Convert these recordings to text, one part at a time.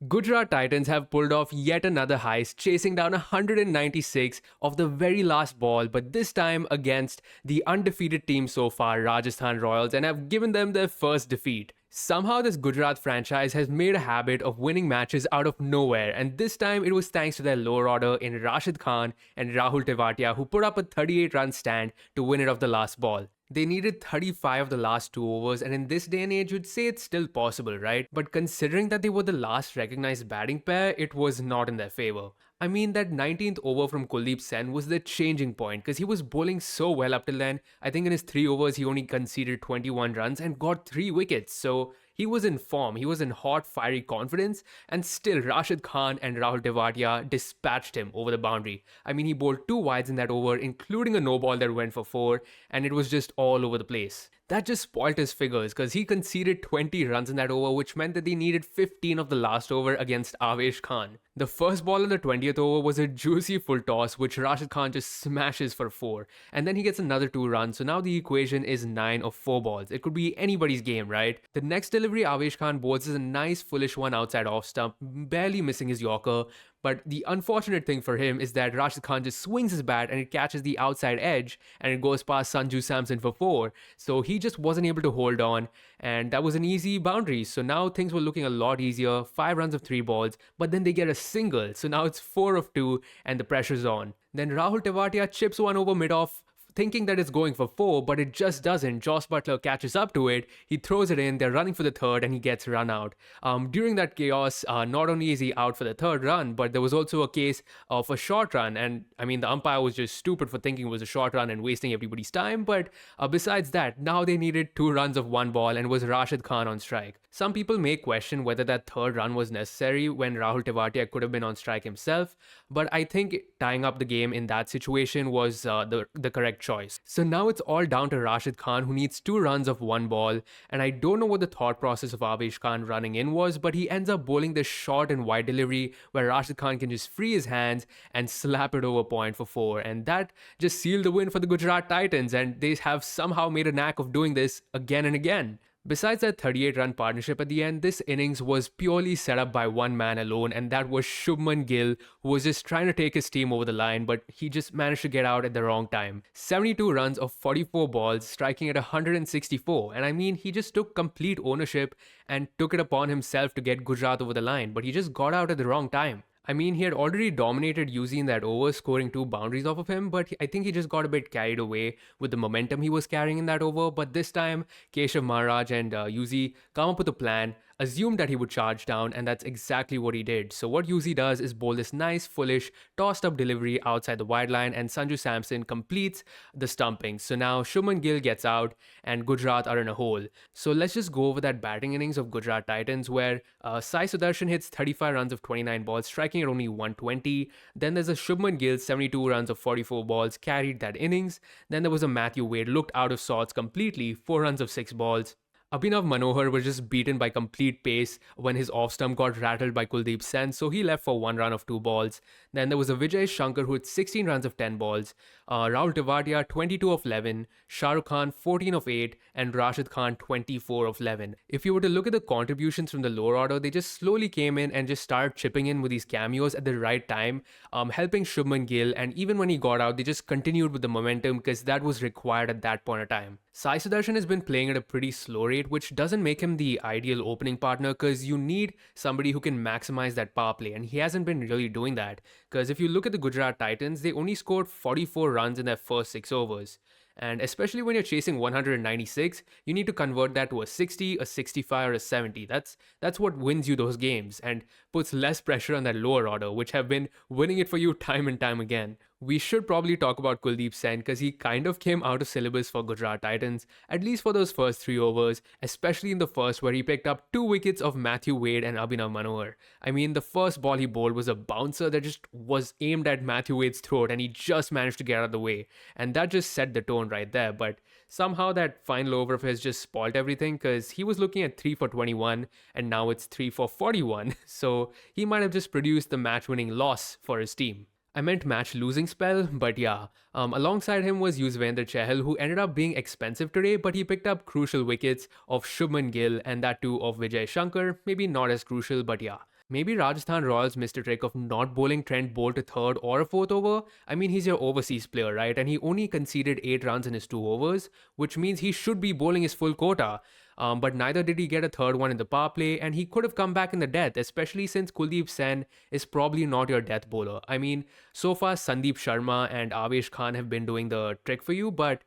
Gujarat Titans have pulled off yet another heist, chasing down 196 of the very last ball, but this time against the undefeated team so far, Rajasthan Royals, and have given them their first defeat. Somehow, this Gujarat franchise has made a habit of winning matches out of nowhere, and this time it was thanks to their lower order in Rashid Khan and Rahul Tewatia, who put up a 38-run stand to win it off the last ball. They needed 35 of the last 2 overs, and in this day and age, you'd say it's still possible, right? But considering that they were the last recognized batting pair, it was not in their favor. I mean, that 19th over from Kuldeep Sen was the changing point because he was bowling so well up till then. I think in his 3 overs, he only conceded 21 runs and got 3 wickets. So he was in form, he was in hot, fiery confidence, and still Rashid Khan and Rahul Tewatia dispatched him over the boundary. I mean, he bowled 2 wides in that over, including a no ball that went for 4, and it was just all over the place. That just spoilt his figures because he conceded 20 runs in that over, which meant that they needed 15 of the last over against Avesh Khan. The first ball in the 20th over was a juicy full toss, which Rashid Khan just smashes for 4, and then he gets another 2 runs, so now the equation is 9 of 4 balls. It could be anybody's game, right? The next delivery Avesh Khan bowls is a nice foolish one outside off stump, barely missing his Yorker. But the unfortunate thing for him is that Rashid Khan just swings his bat and it catches the outside edge and it goes past Sanju Samson for 4. So he just wasn't able to hold on, and that was an easy boundary. So now things were looking a lot easier. 5 runs of 3 balls, but then they get a single. So now it's 4 of 2 and the pressure's on. Then Rahul Tewatia chips one over mid-off, thinking that it's going for 4, but it just doesn't. Joss Butler catches up to it, he throws it in, they're running for the third, and he gets run out. During that chaos, not only is he out for the third run, but there was also a case of a short run, and I mean, the umpire was just stupid for thinking it was a short run and wasting everybody's time, but besides that, now they needed 2 runs of 1 ball, and it was Rashid Khan on strike. Some people may question whether that third run was necessary when Rahul Tewatia could have been on strike himself, but I think tying up the game in that situation was the correct choice. So now it's all down to Rashid Khan, who needs 2 runs of 1 ball, and I don't know what the thought process of Avesh Khan running in was, but he ends up bowling this short and wide delivery where Rashid Khan can just free his hands and slap it over point for 4, and that just sealed the win for the Gujarat Titans, and they have somehow made a knack of doing this again and again. Besides that 38-run partnership at the end, this innings was purely set up by one man alone, and that was Shubman Gill, who was just trying to take his team over the line, but he just managed to get out at the wrong time. 72 runs of 44 balls, striking at 164, and I mean, he just took complete ownership and took it upon himself to get Gujarat over the line, but he just got out at the wrong time. I mean, he had already dominated Yuzi in that over, scoring 2 boundaries off of him, but I think he just got a bit carried away with the momentum he was carrying in that over. But this time, Keshav Maharaj and Yuzi come up with a plan, assumed that he would charge down, and that's exactly what he did. So what Yuzi does is bowl this nice, foolish, tossed-up delivery outside the wide line, and Sanju Samson completes the stumping. So now Shubman Gill gets out, and Gujarat are in a hole. So let's just go over that batting innings of Gujarat Titans, where Sai Sudarshan hits 35 runs of 29 balls, striking at only 120. Then there's a Shubman Gill, 72 runs of 44 balls, carried that innings. Then there was a Matthew Wade, looked out of sorts completely, 4 runs of 6 balls. Abhinav Manohar was just beaten by complete pace when his off stump got rattled by Kuldeep Sen, so he left for 1 run of 2 balls. Then there was a Vijay Shankar who hit 16 runs of 10 balls, Rahul Tewatia 22 of 11, Shah Rukh Khan 14 of 8, and Rashid Khan 24 of 11. If you were to look at the contributions from the lower order, they just slowly came in and just started chipping in with these cameos at the right time, helping Shubman Gill, and even when he got out, they just continued with the momentum because that was required at that point of time. Sai Sudarshan has been playing at a pretty slow rate, which doesn't make him the ideal opening partner because you need somebody who can maximize that power play, and he hasn't been really doing that. Because if you look at the Gujarat Titans, they only scored 44 runs in their first 6 overs. And especially when you're chasing 196, you need to convert that to a 60, a 65, or a 70. That's what wins you those games and puts less pressure on that lower order, which have been winning it for you time and time again. We should probably talk about Kuldeep Sen because he kind of came out of syllabus for Gujarat Titans, at least for those first 3 overs, especially in the first where he picked up 2 wickets of Matthew Wade and Abhinav Manohar. I mean, the first ball he bowled was a bouncer that just was aimed at Matthew Wade's throat and he just managed to get out of the way. And that just set the tone right there. But somehow that final over of his just spoiled everything because he was looking at 3 for 21 and now it's 3 for 41. So he might have just produced the match-winning loss for his team. I meant match losing spell, but yeah. Alongside him was Yuzvendra Chahal, who ended up being expensive today, but he picked up crucial wickets of Shubman Gill and that too of Vijay Shankar. Maybe not as crucial, but yeah. Maybe Rajasthan Royals missed a trick of not bowling Trent Bolt to third or a fourth over. I mean, he's your overseas player, right? And he only conceded 8 runs in his 2 overs, which means he should be bowling his full quota. But neither did he get a third one in the power play, and he could have come back in the death, especially since Kuldeep Sen is probably not your death bowler. I mean, so far Sandeep Sharma and Avesh Khan have been doing the trick for you, but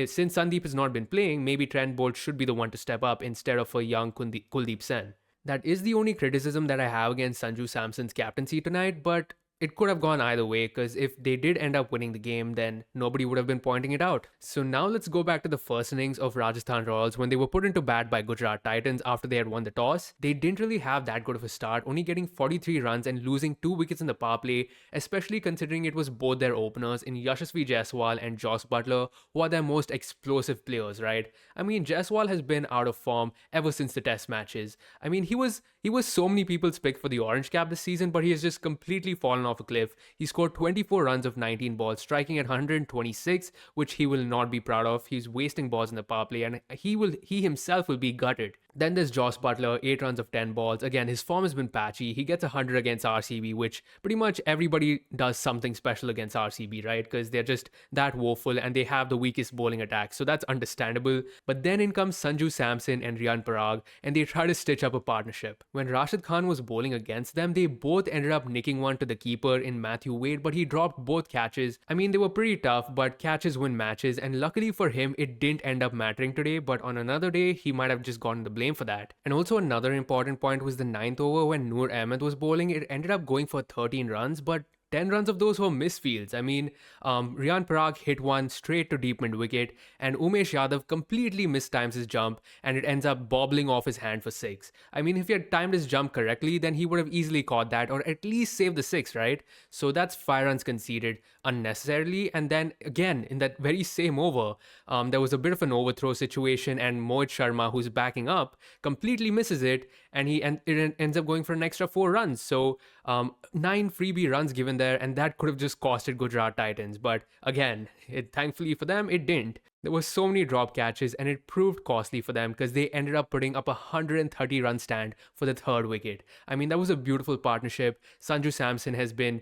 since Sandeep has not been playing, maybe Trent Bolt should be the one to step up instead of a young Kuldeep Sen. That is the only criticism that I have against Sanju Samson's captaincy tonight, but it could have gone either way because if they did end up winning the game, then nobody would have been pointing it out. So now let's go back to the first innings of Rajasthan Royals when they were put into bat by Gujarat Titans after they had won the toss. They didn't really have that good of a start, only getting 43 runs and losing 2 wickets in the power play, especially considering it was both their openers in Yashasvi Jaiswal and Joss Butler who are their most explosive players, right? I mean, Jaiswal has been out of form ever since the test matches. I mean, he was so many people's pick for the orange cap this season, but he has just completely fallen off a cliff. He scored 24 runs of 19 balls, striking at 126, which he will not be proud of. He's wasting balls in the power play, and he himself will be gutted. Then there's Joss Butler, 8 runs of 10 balls. Again, his form has been patchy. He gets 100 against RCB, which pretty much everybody does something special against RCB, right? Because they're just that woeful and they have the weakest bowling attack. So that's understandable. But then in comes Sanju Samson and Riyan Parag, and they try to stitch up a partnership. When Rashid Khan was bowling against them, they both ended up nicking one to the keeper in Matthew Wade, but he dropped both catches. I mean, they were pretty tough, but catches win matches, and luckily for him, it didn't end up mattering today, but on another day, he might have just gotten the blame for that. And also another important point was the ninth over when Noor Ahmed was bowling. It ended up going for 13 runs, but 10 runs of those were misfields. I mean, Riyan Parag hit one straight to deep mid wicket, and Umesh Yadav completely mistimes his jump, and it ends up bobbling off his hand for 6. I mean, if he had timed his jump correctly, then he would have easily caught that, or at least saved the 6, right? So that's 5 runs conceded unnecessarily. And then again, in that very same over, there was a bit of an overthrow situation, and Mohit Sharma, who's backing up, completely misses it, and it ends up going for an extra 4 runs. So 9 freebie runs given there, and that could have just costed Gujarat Titans. But again, thankfully for them, it didn't. There were so many drop catches, and it proved costly for them because they ended up putting up a 130-run stand for the third wicket. I mean, that was a beautiful partnership. Sanju Samson has been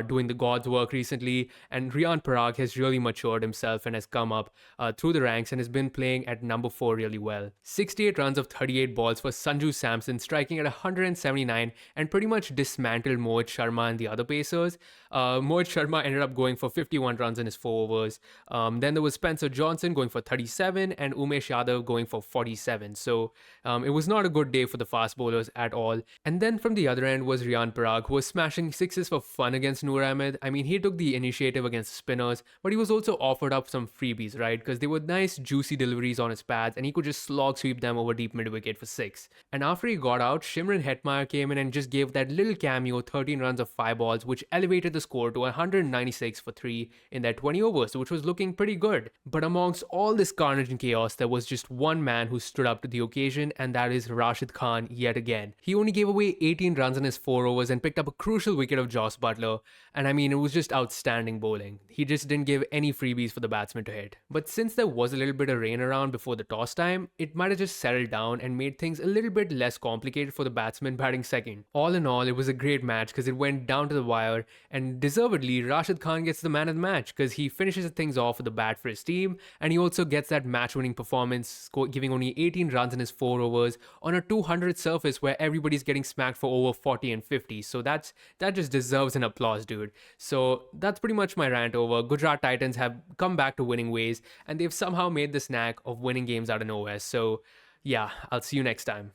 doing the God's work recently, and Riyan Parag has really matured himself and has come up through the ranks and has been playing at number 4 really well. 68 runs of 38 balls for Sanju Samson, striking at 179 and pretty much dismantled Mohit Sharma and the other pacers. Mohit Sharma ended up going for 51 runs in his 4 overs. Then there was Spencer Johnson going for 37 and Umesh Yadav going for 47. So it was not a good day for the fast bowlers at all. And then from the other end was Riyan Parag, who was smashing sixes for fun against Noor Ahmed. I mean, he took the initiative against the spinners, but he was also offered up some freebies, right? Because they were nice, juicy deliveries on his pads, and he could just slog sweep them over deep mid wicket for 6. And after he got out, Shimron Hetmeyer came in and just gave that little cameo, 13 runs of 5 balls, which elevated the score to 196 for 3 in that 20 overs, which was looking pretty good. But amongst all this carnage and chaos, there was just one man who stood up to the occasion, and that is Rashid Khan yet again. He only gave away 18 runs in his 4 overs and picked up a crucial wicket of Joss Butler, and I mean, it was just outstanding bowling. He just didn't give any freebies for the batsman to hit. But since there was a little bit of rain around before the toss time, it might have just settled down and made things a little bit less complicated for the batsman batting second. All in all, it was a great match because it went down to the wire, and deservedly, Rashid Khan gets the man of the match because he finishes things off with a bat for his team, and he also gets that match-winning performance, giving only 18 runs in his 4 overs on a 200 surface where everybody's getting smacked for over 40 and 50. So that just deserves an applause, dude. So that's pretty much my rant over. Gujarat Titans have come back to winning ways, and they've somehow made this knack of winning games out of nowhere. So yeah, I'll see you next time.